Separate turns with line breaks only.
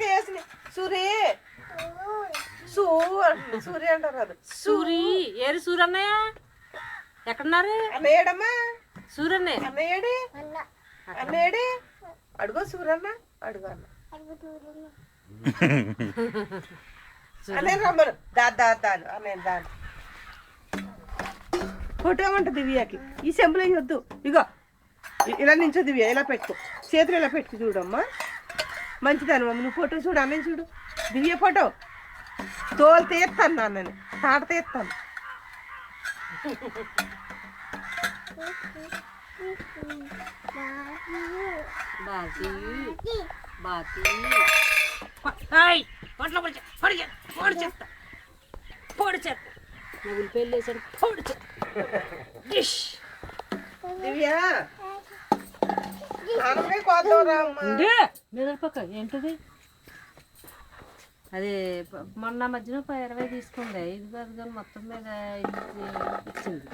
వేసి సూరి సూరి అంటారు కదా
సూరి ఏరి సూరి అన్నయ్య ఎక్కడున్నారు
అన్నయ్యడమ్మా
సూరి అన్నయ్య
అన్నయ్యడే అన్నయ్యడే అడుగో సూరన్న అడుగు అన్న అన్నయ్య రమ్మను దాను అన్నయ్య దాని ఫోటో అంట దివ్యకి ఈ సెంపులో వద్దు ఇగో ఇలా నించో దివ్య ఇలా పెట్టుకో చేతులు ఇలా పెట్టుకు చూడమ్మా మంచిదాను మమ్మీ నువ్వు ఫోటో చూడు అన్నయ్య చూడు దివ్య ఫోటో తోలు తీస్తాను నాన్నని తాట తీస్తాను
పెళ్ళి వేసాడు పొడి డిష్
దివ్య
మెదడుపక్క ఏంటిది అది మొన్న మధ్యన 20 తీసుకుంది ఇది కాదు కానీ మొత్తం మీద ఇచ్చింది